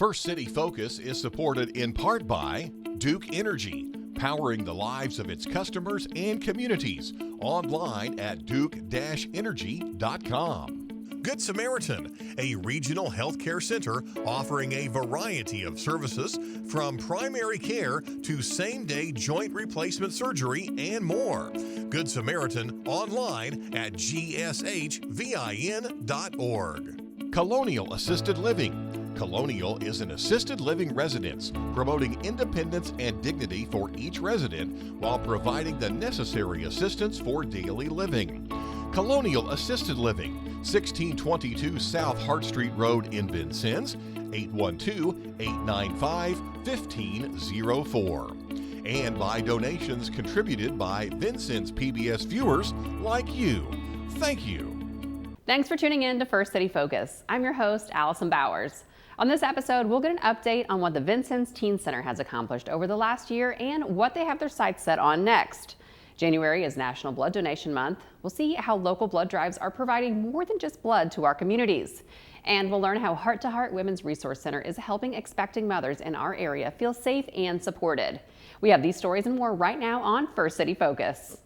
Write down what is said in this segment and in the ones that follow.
First City Focus is supported in part by Duke Energy, powering the lives of its customers and communities. Online at duke-energy.com. Good Samaritan, a regional healthcare center offering a variety of services from primary care to same-day joint replacement surgery and more. Good Samaritan online at gshvin.org. Colonial Assisted Living. Colonial is an assisted living residence, promoting independence and dignity for each resident while providing the necessary assistance for daily living. Colonial Assisted Living, 1622 South Hart Street Road in Vincennes, 812-895-1504. And by donations contributed by Vincennes PBS viewers like you. Thank you. Thanks for tuning in to First City Focus. I'm your host, Allison Bowers. On this episode, we'll get an update on what the Vincennes Teen Center has accomplished over the last year and what they have their sights set on next. January is National Blood Donation Month. We'll see how local blood drives are providing more than just blood to our communities. And we'll learn how Heart to Heart Women's Resource Center is helping expecting mothers in our area feel safe and supported. We have these stories and more right now on First City Focus.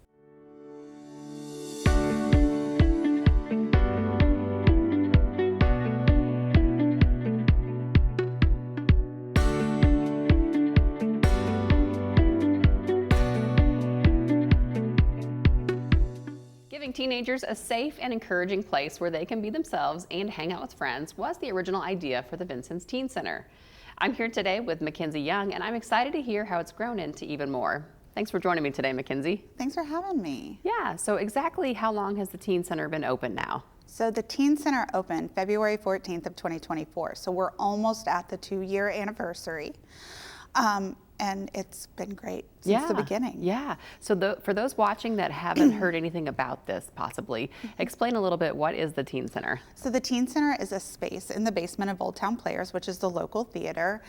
Teenagers a safe and encouraging place where they can be themselves and hang out with friends was the original idea for the Vincennes Teen Center. I'm here today with Mackenzie Young, and I'm excited to hear how it's grown into even more. Thanks for joining me today, Mackenzie. Thanks for having me. Yeah, so exactly how long has the Teen Center been open now? So the Teen Center opened February 14th of 2024, so we're almost at the 2-year anniversary. And it's been great since the beginning. Yeah. So for those watching that haven't heard anything about this possibly, explain a little bit, what is the Teen Center? So the Teen Center is a space in the basement of Old Town Players, which is the local theater,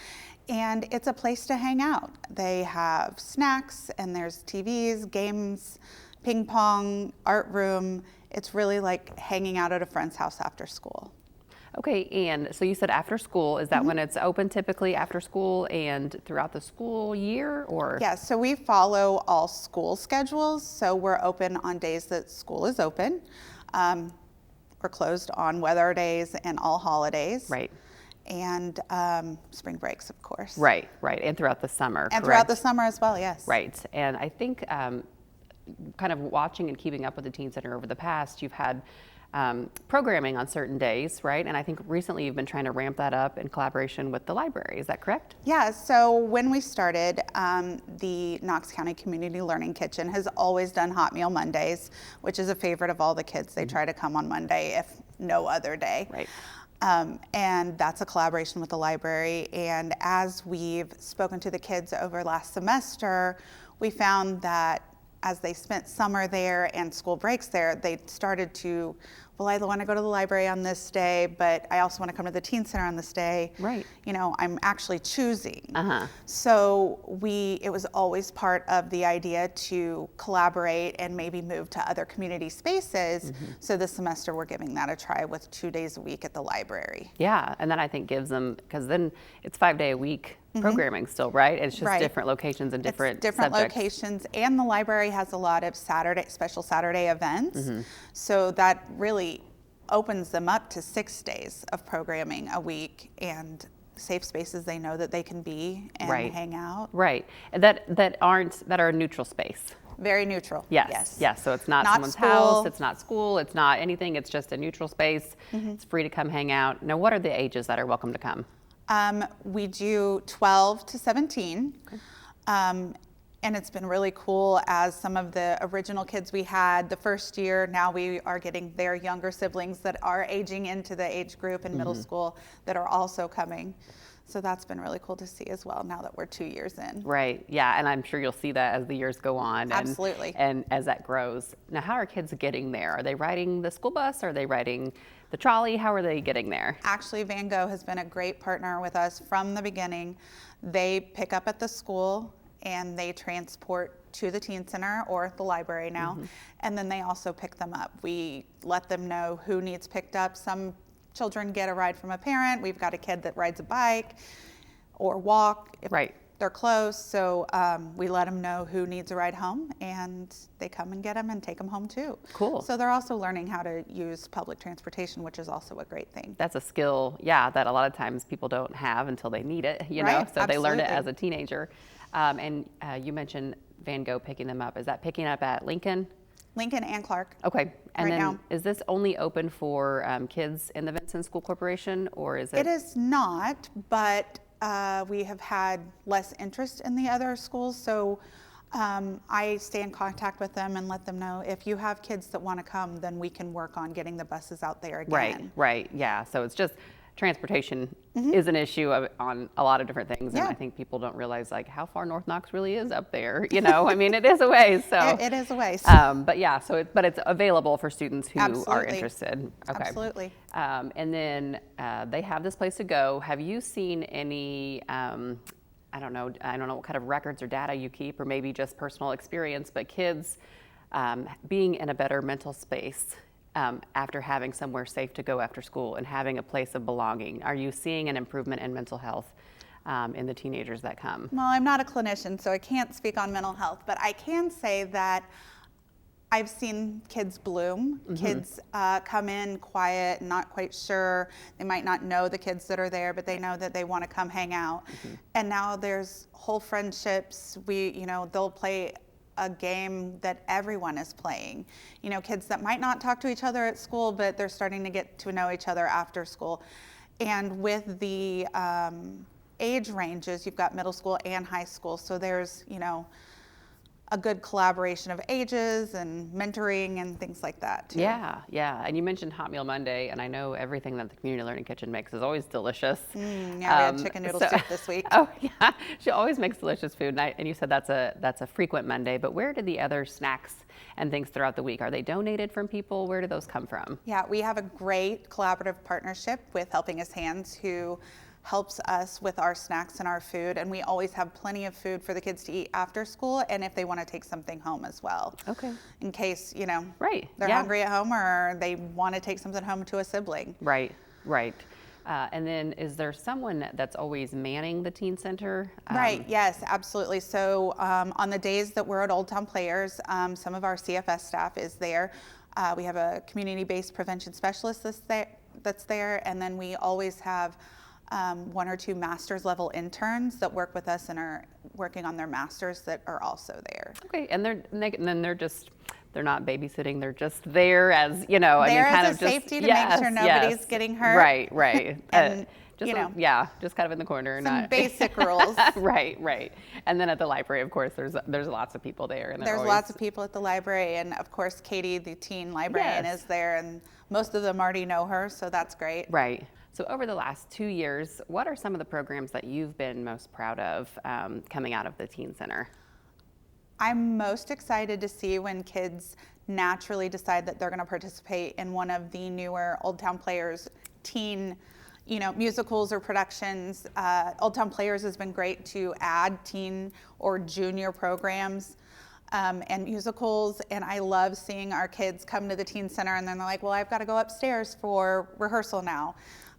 and it's a place to hang out. They have snacks and there's TVs, games, ping pong, art room. It's really like hanging out at a friend's house after school. Okay, and so you said after school, is that when it's open typically after school and throughout the school year, or? Yeah, so we follow all school schedules, so we're open on days that school is open. We're closed on weather days and all holidays. Right. And spring breaks, of course. Right, and throughout the summer, And correct? throughout the summer as well, yes. Right, and I think kind of watching and keeping up with the Teen Center over the past, you've had programming on certain days, right? And I think recently you've been trying to ramp that up in collaboration with the library. Is that correct? Yeah, so when we started, the Knox County Community Learning Kitchen has always done Hot Meal Mondays, which is a favorite of all the kids. They try to come on Monday, if no other day. Right. And that's a collaboration with the library. And as we've spoken to the kids over last semester, we found that as they spent summer there and school breaks there, they started to, well, I want to go to the library on this day, but I also want to come to the Teen Center on this day. Right. You know, I'm actually choosing. So it was always part of the idea to collaborate and maybe move to other community spaces. So this semester we're giving that a try with 2 days a week at the library. Yeah, and that I think gives them, because then it's 5-day-a-week programming still, right? It's just different locations and different subjects. Locations, and the library has a lot of special Saturday events. So that really opens them up to 6 days of programming a week and safe spaces they know that they can be and hang out. Right, and that are a neutral space. Very neutral. Yes. So it's not someone's house, it's not school, it's not anything, it's just a neutral space. It's free to come hang out. Now, what are the ages that are welcome to come? We do 12 to 17. And it's been really cool as some of the original kids we had the first year, now we are getting their younger siblings that are aging into the age group in middle school that are also coming. So that's been really cool to see as well now that we're 2 years in. Right, yeah, and I'm sure you'll see that as the years go on. Absolutely. And as that grows. Now, how are kids getting there? Are they riding the school bus? Are they riding the trolley? How are they getting there? Actually, Van Gogh has been a great partner with us from the beginning. They pick up at the school and they transport to the Teen Center or the library now, and then they also pick them up. We let them know who needs picked up. Some children get a ride from a parent. We've got a kid that rides a bike or walk if they're close. So we let them know who needs a ride home, and they come and get them and take them home too. Cool. So they're also learning how to use public transportation, which is also a great thing. That's a skill, that a lot of times people don't have until they need it, you know, so they learn it as a teenager. And you mentioned Van Gogh picking them up. Is that picking up at Lincoln? Lincoln and Clark. Okay. And right then now. Is this only open for kids in the Vincennes School Corporation, or is it? It is not, but we have had less interest in the other schools. So I stay in contact with them and let them know if you have kids that want to come, then we can work on getting the buses out there again. Right. Yeah. So it's just transportation is an issue on a lot of different things, and I think people don't realize like how far North Knox really is up there. You know, I mean, it is a ways. So it is a ways. But yeah, but it's available for students who are interested. Okay. Absolutely. And then they have this place to go. Have you seen any? I don't know what kind of records or data you keep, or maybe just personal experience, but kids being in a better mental space after having somewhere safe to go after school and having a place of belonging. Are you seeing an improvement in mental health in the teenagers that come? Well, I'm not a clinician, so I can't speak on mental health, but I can say that I've seen kids bloom. Kids come in quiet, not quite sure. They might not know the kids that are there, but they know that they want to come hang out. And now there's whole friendships. They'll play a game that everyone is playing. You know, kids that might not talk to each other at school, but they're starting to get to know each other after school. And with the age ranges, you've got middle school and high school, so there's, a good collaboration of ages and mentoring and things like that too. Yeah. And you mentioned Hot Meal Monday, and I know everything that the Community Learning Kitchen makes is always delicious. We had chicken noodle soup this week. Oh yeah, she always makes delicious food, and you said that's a frequent Monday. But where do the other snacks and things throughout the week, are they donated from people? Where do those come from? Yeah, we have a great collaborative partnership with Helping Us Hands, who helps us with our snacks and our food, and we always have plenty of food for the kids to eat after school, and if they want to take something home as well. Okay. In case, they're Yeah. hungry at home, or they want to take something home to a sibling. Right. And then is there someone that's always manning the teen center? Right, yes, absolutely. So on the days that we're at Old Town Players, some of our CFS staff is there. We have a community-based prevention specialist that's there, and then we always have one or two master's level interns that work with us and are working on their masters that are also there. Okay, and they're not babysitting, they're just there as, There as a safety to make sure nobody's getting hurt. Right. And, just kind of in the corner. Some basic rules. Right. And then at the library, of course, there's lots of people there. And there's lots of people at the library, and of course, Katie, the teen librarian, is there, and most of them already know her, so that's great. Right. So over the last 2 years, what are some of the programs that you've been most proud of coming out of the Teen Center? I'm most excited to see when kids naturally decide that they're going to participate in one of the newer Old Town Players teen, musicals or productions. Old Town Players has been great to add teen or junior programs and musicals, and I love seeing our kids come to the Teen Center and then they're like, well, I've got to go upstairs for rehearsal now.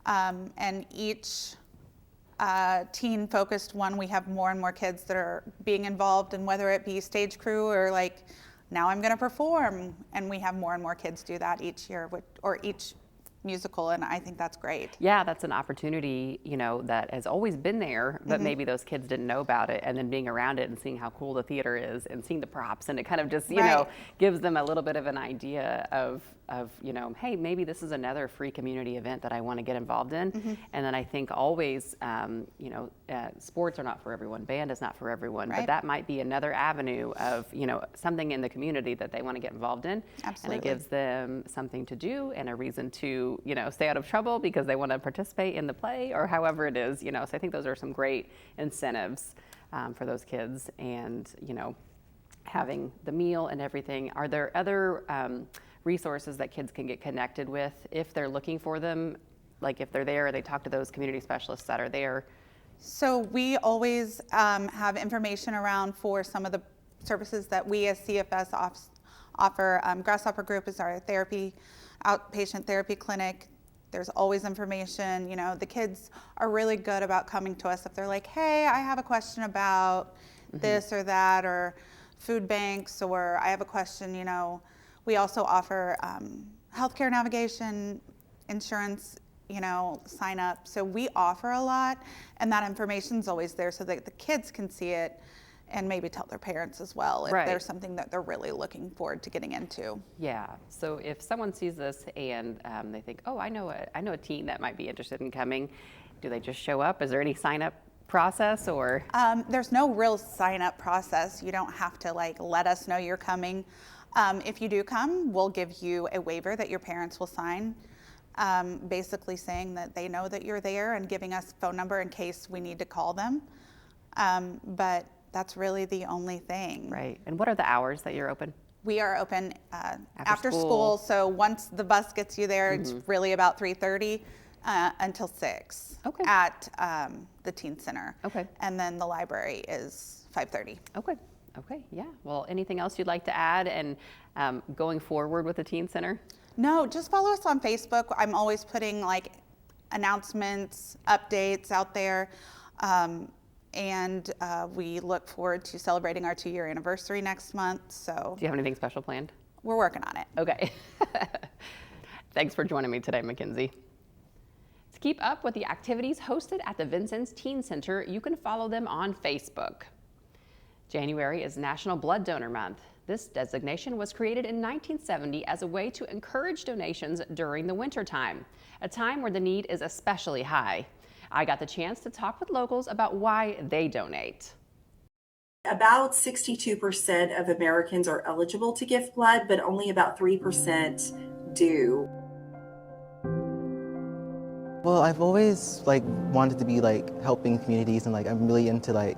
And each teen-focused one, we have more and more kids that are being involved, and whether it be stage crew or like, now I'm going to perform, and we have more and more kids do that each year, or each musical, and I think that's great. Yeah, that's an opportunity, that has always been there, but maybe those kids didn't know about it, and then being around it and seeing how cool the theater is and seeing the props, and it kind of just, gives them a little bit of an idea of, hey, maybe this is another free community event that I want to get involved in. And then I think always, sports are not for everyone, band is not for everyone, but that might be another avenue of, something in the community that they want to get involved in. Absolutely. And it gives them something to do and a reason to, stay out of trouble because they want to participate in the play or however it is, so I think those are some great incentives for those kids, and, having the meal and everything. Are there other resources that kids can get connected with if they're looking for them? Like if they're there, they talk to those community specialists that are there. So we always have information around for some of the services that we as CFS offer. Grasshopper Group is our outpatient therapy clinic. There's always information. You know, the kids are really good about coming to us if they're like, hey, I have a question about this or that, or food banks, or I have a question, you know. We also offer healthcare navigation, insurance, you know, sign up. So we offer a lot, and that information's always there so that the kids can see it and maybe tell their parents as well if there's something that they're really looking forward to getting into. Yeah. So if someone sees this and they think, oh, I know a teen that might be interested in coming, do they just show up? Is there any sign up process or? There's no real sign up process. You don't have to like let us know you're coming. If you do come, we'll give you a waiver that your parents will sign, basically saying that they know that you're there and giving us phone number in case we need to call them. But that's really the only thing. Right. And what are the hours that you're open? We are open after school. So once the bus gets you there, it's really about 3:30 until 6 at the Teen Center. Okay. And then the library is 5:30. Okay. Okay. Yeah. Well, anything else you'd like to add and going forward with the Teen Center? No, just follow us on Facebook. I'm always putting like announcements, updates out there. And we look forward to celebrating our 2-year anniversary next month. So, do you have anything special planned? We're working on it. Okay. Thanks for joining me today, Mackenzie. To keep up with the activities hosted at the Vincennes Teen Center, you can follow them on Facebook. January is National Blood Donor Month. This designation was created in 1970 as a way to encourage donations during the wintertime, a time where the need is especially high. I got the chance to talk with locals about why they donate. About 62% of Americans are eligible to give blood, but only about 3% do. Well, I've always wanted to be helping communities, and I'm really into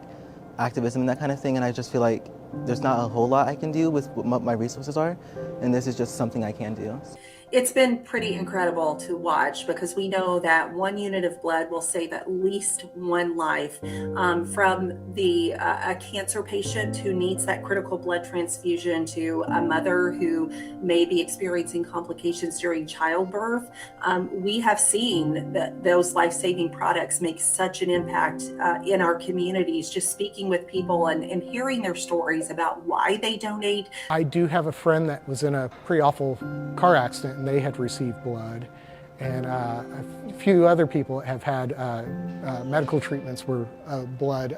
activism and that kind of thing, and I just feel like there's not a whole lot I can do with what my resources are, and this is just something I can do. It's been pretty incredible to watch because we know that 1 unit of blood will save at least one life, from a cancer patient who needs that critical blood transfusion to a mother who may be experiencing complications during childbirth. We have seen that those life-saving products make such an impact in our communities, just speaking with people and hearing their stories about why they donate. I do have a friend that was in a pretty awful car accident and they had received blood, and a few other people have had medical treatments where blood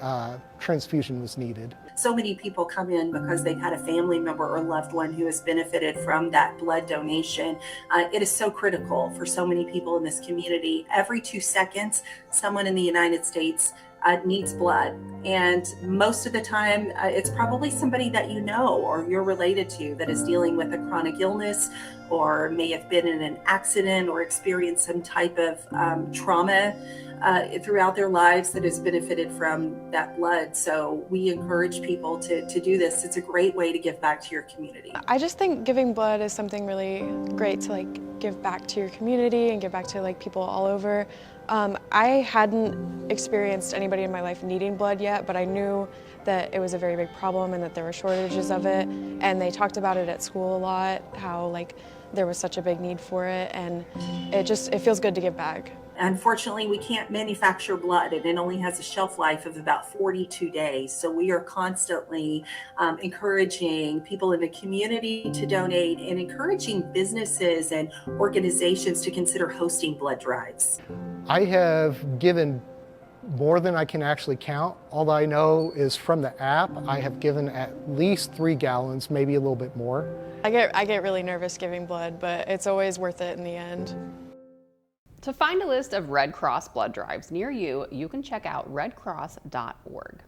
transfusion was needed. So many people come in because they've had a family member or loved one who has benefited from that blood donation. It is so critical for so many people in this community. Every 2 seconds, someone in the United States needs blood, and most of the time it's probably somebody that you know or you're related to that is dealing with a chronic illness or may have been in an accident or experienced some type of trauma throughout their lives that has benefited from that blood. So we encourage people to do this. It's a great way to give back to your community. I just think giving blood is something really great to give back to your community and give back to people all over. I hadn't experienced anybody in my life needing blood yet, but I knew that it was a very big problem and that there were shortages of it. And they talked about it at school a lot, how there was such a big need for it, and it feels good to give back. Unfortunately, we can't manufacture blood, and it only has a shelf life of about 42 days. So we are constantly encouraging people in the community to donate and encouraging businesses and organizations to consider hosting blood drives. I have given more than I can actually count. All I know is from the app, I have given at least 3 gallons, maybe a little bit more. I get really nervous giving blood, but it's always worth it in the end. To find a list of Red Cross blood drives near you, you can check out redcross.org.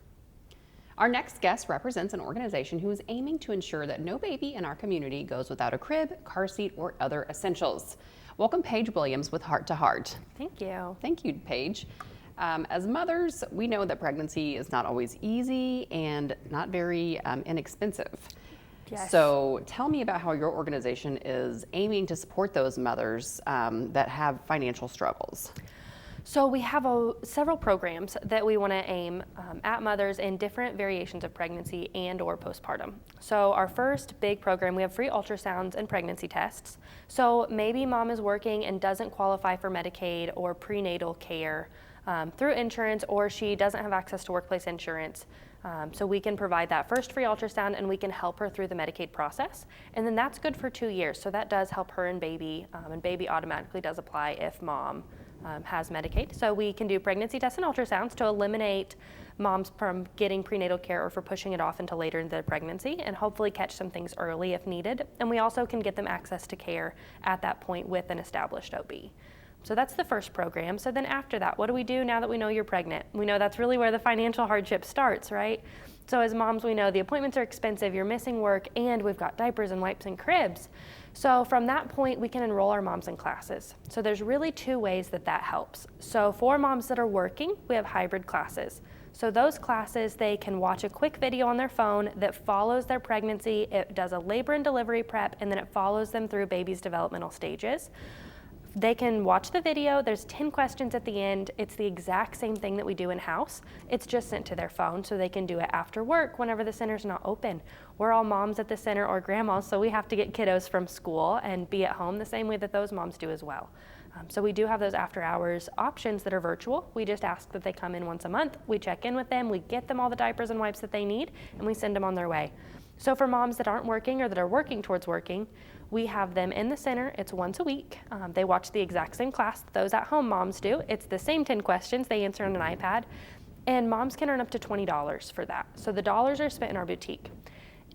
Our next guest represents an organization who is aiming to ensure that no baby in our community goes without a crib, car seat, or other essentials. Welcome Paige Williams with Heart to Heart. Thank you. Thank you, Paige. As mothers, we know that pregnancy is not always easy and not very inexpensive. Yes. So tell me about how your organization is aiming to support those mothers that have financial struggles. So we have several programs that we want to aim at mothers in different variations of pregnancy and or postpartum. So our first big program, we have free ultrasounds and pregnancy tests. So maybe mom is working and doesn't qualify for Medicaid or prenatal care through insurance, or she doesn't have access to workplace insurance. So we can provide that first free ultrasound and we can help her through the Medicaid process. And then that's good for 2 years. So that does help her and baby automatically does apply if mom has Medicaid. So we can do pregnancy tests and ultrasounds to eliminate moms from getting prenatal care or for pushing it off until later in the pregnancy, and hopefully catch some things early if needed. And we also can get them access to care at that point with an established OB. So that's the first program. So then after that, what do we do now that we know you're pregnant? We know that's really where the financial hardship starts, right? So as moms, we know the appointments are expensive, you're missing work, and we've got diapers and wipes and cribs. So from that point, we can enroll our moms in classes. So there's really 2 ways that helps. So for moms that are working, we have hybrid classes. So those classes, they can watch a quick video on their phone that follows their pregnancy. It does a labor and delivery prep, and then it follows them through baby's developmental stages. They can watch the video. There's 10 questions at the end. It's the exact same thing that we do in-house. It's just sent to their phone, so they can do it after work whenever the center's not open. We're all moms at the center or grandmas, so we have to get kiddos from school and be at home the same way that those moms do as well. So we do have those after hours options that are virtual. We just ask that they come in once a month. We check in with them. We get them all the diapers and wipes that they need, and we send them on their way. So for moms that aren't working or that are working towards working, we have them in the center. It's once a week. They watch the exact same class that those at home moms do. It's the same 10 questions they answer on an iPad, and moms can earn up to $20 for that. So the dollars are spent in our boutique.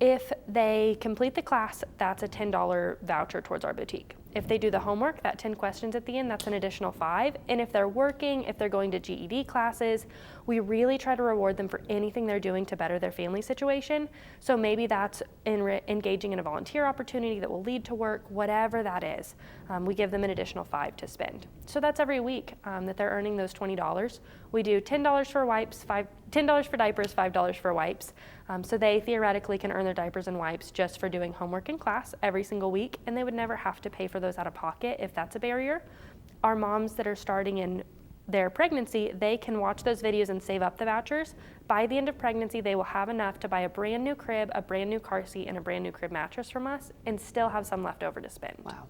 If they complete the class, that's a $10 voucher towards our boutique. If they do the homework, that 10 questions at the end, that's an additional $5. And if they're working, if they're going to GED classes, we really try to reward them for anything they're doing to better their family situation. So maybe that's engaging in a volunteer opportunity that will lead to work, whatever that is. We give them an additional $5 to spend. So that's every week that they're earning those $20. We do $10 for wipes, $10 for diapers, $5 for wipes. So they theoretically can earn their diapers and wipes just for doing homework in class every single week, and they would never have to pay for those out of pocket if that's a barrier. Our moms that are starting in their pregnancy, they can watch those videos and save up the vouchers. By the end of pregnancy, they will have enough to buy a brand new crib, a brand new car seat, and a brand new crib mattress from us, and still have some left over to spend. Wow.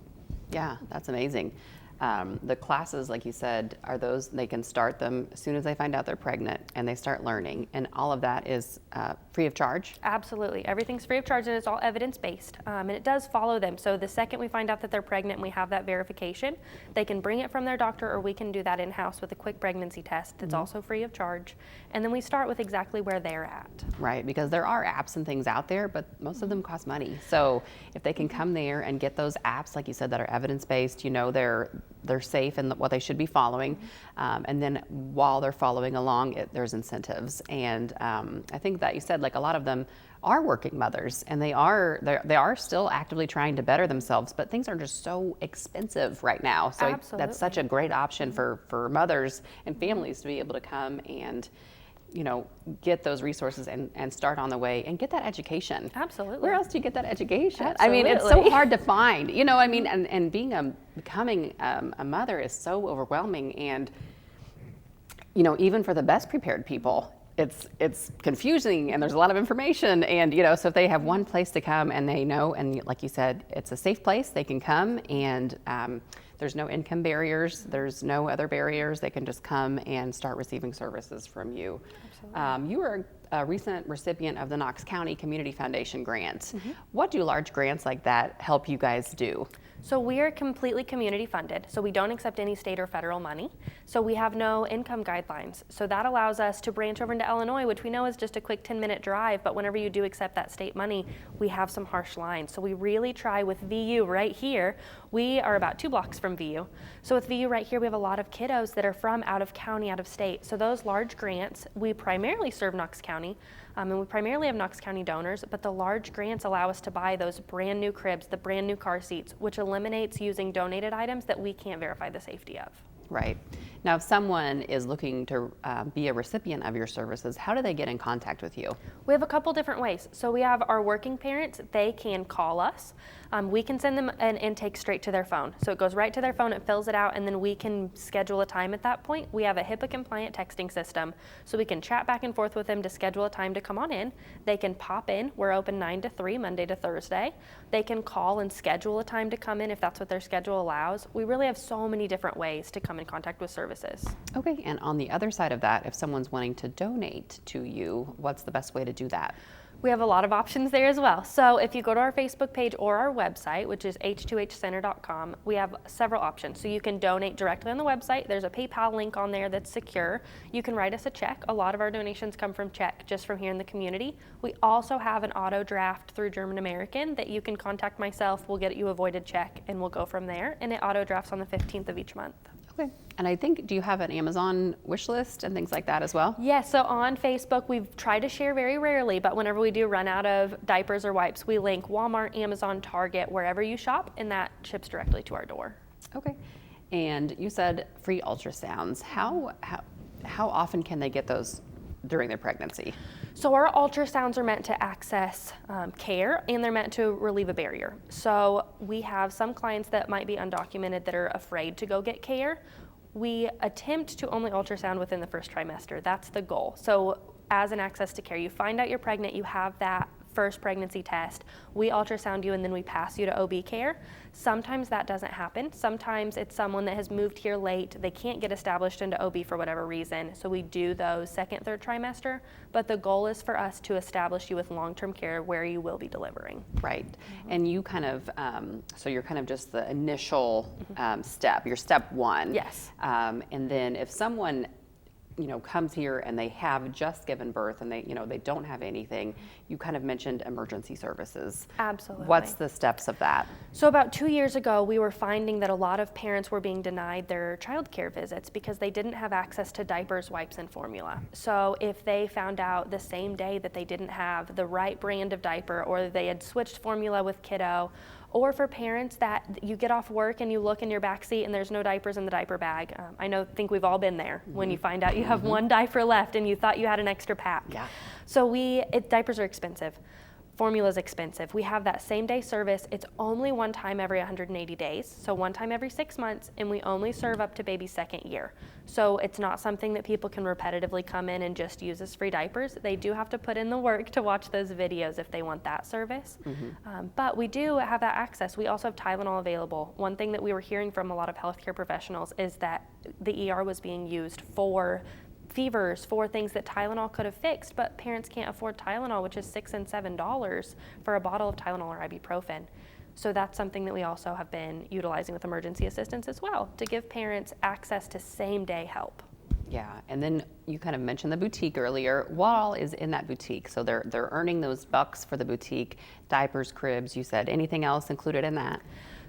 Yeah, that's amazing. The classes, like you said, are those, they can start them as soon as they find out they're pregnant and they start learning, and all of that is free of charge? Absolutely. Everything's free of charge, and it's all evidence-based, and it does follow them. So the second we find out that they're pregnant and we have that verification, they can bring it from their doctor, or we can do that in-house with a quick pregnancy test that's also free of charge. And then we start with exactly where they're at. Right, because there are apps and things out there, but most of them cost money. So if they can come there and get those apps, like you said, that are evidence-based, you know, they're safe and what they should be following, and then while they're following along, there's incentives. And I think that you said, like, a lot of them are working mothers, and they are still actively trying to better themselves, but things are just so expensive right now. So that's such a great option for mothers and families to be able to come and, you know, get those resources and start on the way and get that education. Absolutely. Where else do you get that education? Absolutely. I mean, it's so hard to find, you know, I mean, and becoming a mother is so overwhelming, and, you know, even for the best prepared people, it's confusing, and there's a lot of information, and, you know, so if they have one place to come and they know, and like you said, it's a safe place, they can come, and there's no income barriers, there's no other barriers, they can just come and start receiving services from you. Absolutely. You were a recent recipient of the Knox County Community Foundation grant. Mm-hmm. What do large grants like that help you guys do? So we are completely community funded, so we don't accept any state or federal money. So we have no income guidelines. So that allows us to branch over into Illinois, which we know is just a quick 10-minute drive, but whenever you do accept that state money, we have some harsh lines. So we really try with VU right here. We are about 2 blocks from VU. So with VU right here, we have a lot of kiddos that are from out of county, out of state. So those large grants, we primarily serve Knox County, and we primarily have Knox County donors, but the large grants allow us to buy those brand new cribs, the brand new car seats, which eliminates using donated items that we can't verify the safety of. Right. Now, if someone is looking to be a recipient of your services, how do they get in contact with you? We have a couple different ways. So we have our working parents, they can call us. We can send them an intake straight to their phone. So it goes right to their phone, it fills it out, and then we can schedule a time at that point. We have a HIPAA compliant texting system, so we can chat back and forth with them to schedule a time to come on in. They can pop in. We're open 9 to 3, Monday to Thursday. They can call and schedule a time to come in if that's what their schedule allows. We really have so many different ways to come in contact with services. Okay, and on the other side of that, if someone's wanting to donate to you, what's the best way to do that? We have a lot of options there as well. So if you go to our Facebook page or our website, which is h2hcenter.com, we have several options. So you can donate directly on the website. There's a PayPal link on there that's secure. You can write us a check. A lot of our donations come from check, just from here in the community. We also have an auto draft through German American that you can contact myself. We'll get you a voided check and we'll go from there. And it auto drafts on the 15th of each month. Okay. And I think, do you have an Amazon wish list and things like that as well? Yes, so on Facebook, we've tried to share very rarely, but whenever we do run out of diapers or wipes, we link Walmart, Amazon, Target, wherever you shop, and that ships directly to our door. Okay. And you said free ultrasounds. How often can they get those during their pregnancy? So our ultrasounds are meant to access care, and they're meant to relieve a barrier. So we have some clients that might be undocumented that are afraid to go get care. We attempt to only ultrasound within the first trimester. That's the goal. So as an access to care, you find out you're pregnant, you have that first pregnancy test, we ultrasound you, and then we pass you to OB care. Sometimes that doesn't happen. Sometimes it's someone that has moved here late, they can't get established into OB for whatever reason, so we do those second, third trimester, but the goal is for us to establish you with long-term care where you will be delivering. Right. And you kind of, so you're kind of just the initial step, you're step one. Yes. And then if someone comes here and they have just given birth and they don't have anything, you kind of mentioned emergency services. Absolutely. What's the steps of that? So about 2 years ago, we were finding that a lot of parents were being denied their child care visits because they didn't have access to diapers, wipes, and formula. So if they found out the same day that they didn't have the right brand of diaper, or they had switched formula with kiddo, or for parents that you get off work and you look in your back seat and there's no diapers in the diaper bag. Think we've all been there when you find out you have one diaper left and you thought you had an extra pack. Yeah. So diapers are expensive. Formula is expensive. We have that same day service. It's only one time every 180 days, so one time every 6 months, and we only serve up to baby's second year. So it's not something that people can repetitively come in and just use as free diapers. They do have to put in the work to watch those videos if they want that service. But we do have that access. We also have Tylenol available. One thing that we were hearing from a lot of healthcare professionals is that the ER was being used for fevers, for things that Tylenol could have fixed, but parents can't afford Tylenol, which is $6 and $7 for a bottle of Tylenol or ibuprofen. So that's something that we also have been utilizing with emergency assistance as well, to give parents access to same day help. Yeah, and then you kind of mentioned the boutique earlier. What all is in that boutique? So they're earning those bucks for the boutique, diapers, cribs, you said. Anything else included in that?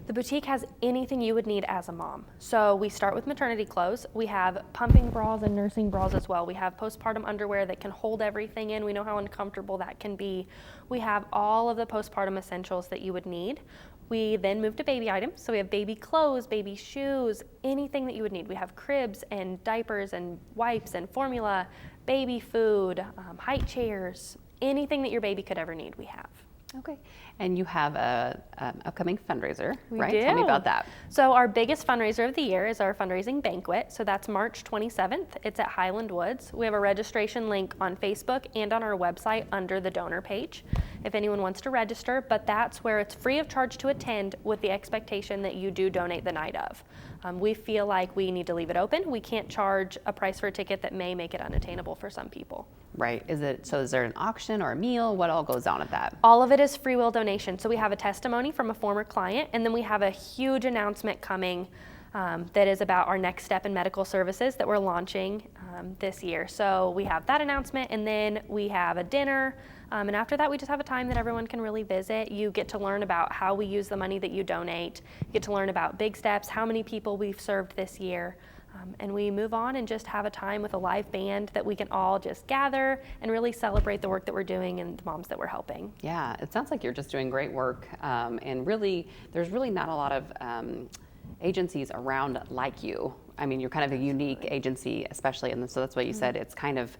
The boutique has anything you would need as a mom. So we start with maternity clothes. We have pumping bras and nursing bras as well. We have postpartum underwear that can hold everything in. We know how uncomfortable that can be. We have all of the postpartum essentials that you would need. We then move to baby items. So we have baby clothes, baby shoes, anything that you would need. We have cribs and diapers and wipes and formula, baby food, height chairs, anything that your baby could ever need, we have. Okay, and you have a upcoming fundraiser, right? We do. Tell me about that. So our biggest fundraiser of the year is our fundraising banquet. So that's March 27th. It's at Highland Woods. We have a registration link on Facebook and on our website under the donor page if anyone wants to register, but that's where it's free of charge to attend with the expectation that you do donate the night of. We feel like we need to leave it open. We can't charge a price for a ticket that may make it unattainable for some people. Right. Is there an auction or a meal? What all goes on at that? All of it is free will donation. So we have a testimony from a former client, and then we have a huge announcement coming that is about our next step in medical services that we're launching this year. So we have that announcement, and then we have a dinner. And after that, we just have a time that everyone can really visit. You get to learn about how we use the money that you donate. You get to learn about big steps, how many people we've served this year. And we move on and just have a time with a live band that we can all just gather and really celebrate the work that we're doing and the moms that we're helping. Yeah, it sounds like you're just doing great work. And really, there's really not a lot of agencies around like you. I mean, you're kind of a unique agency, especially in so that's what you said. It's kind of,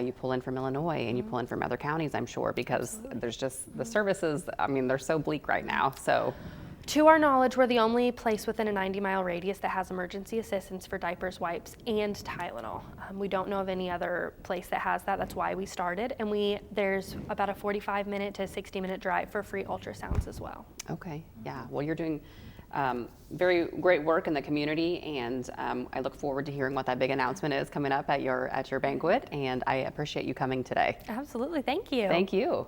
you pull in from Illinois and you pull in from other counties, I'm sure, because there's just the services, I mean, they're so bleak right now, so. To our knowledge, we're the only place within a 90-mile radius that has emergency assistance for diapers, wipes, and Tylenol. We don't know of any other place that has that. That's why we started. And there's about a 45-minute to 60-minute drive for free ultrasounds as well. Okay, yeah. Well, you're doing very great work in the community, and I look forward to hearing what that big announcement is coming up at your banquet, and I appreciate you coming today. Absolutely. Thank you. Thank you.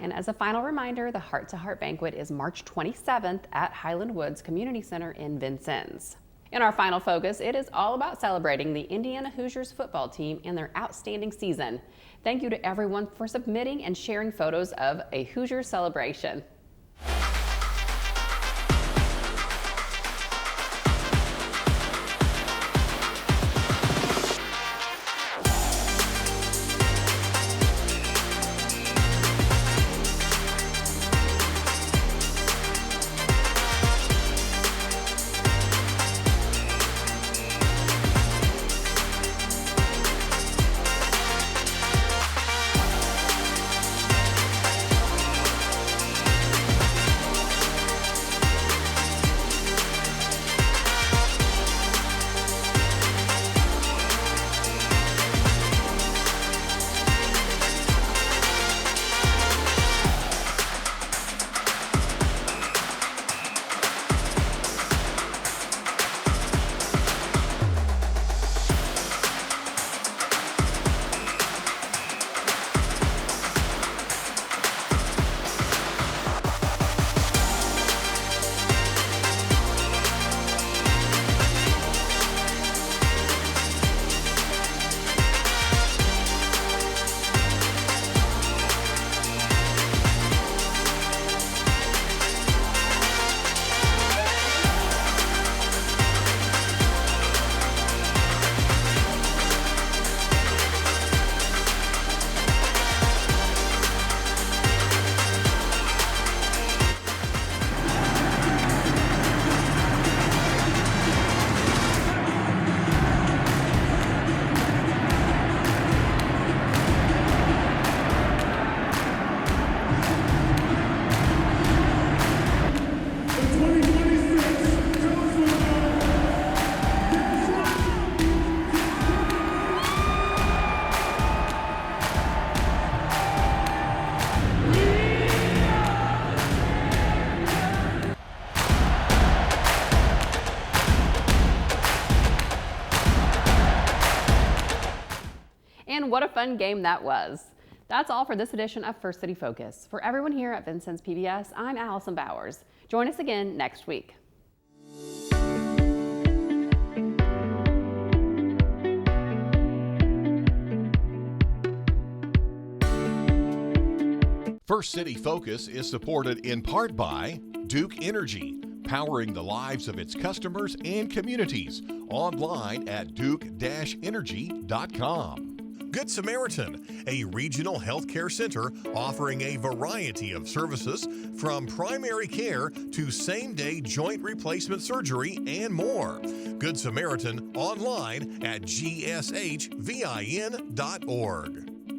And as a final reminder, the Heart to Heart Banquet is March 27th at Highland Woods Community Center in Vincennes. In our final focus, it is all about celebrating the Indiana Hoosiers football team and their outstanding season. Thank you to everyone for submitting and sharing photos of a Hoosiers celebration. And what a fun game that was. That's all for this edition of First City Focus. For everyone here at Vincennes PBS, I'm Allison Bowers. Join us again next week. First City Focus is supported in part by Duke Energy, powering the lives of its customers and communities. Online at duke-energy.com. Good Samaritan, a regional healthcare center offering a variety of services from primary care to same-day joint replacement surgery and more. Good Samaritan online at gshvin.org.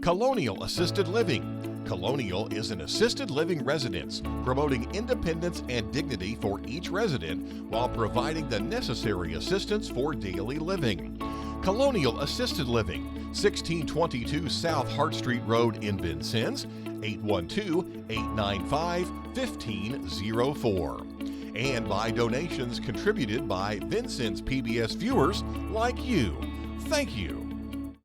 Colonial Assisted Living. Colonial is an assisted living residence, promoting independence and dignity for each resident while providing the necessary assistance for daily living. Colonial Assisted Living, 1622 South Hart Street Road in Vincennes, 812-895-1504. And by donations contributed by Vincennes PBS viewers like you. Thank you.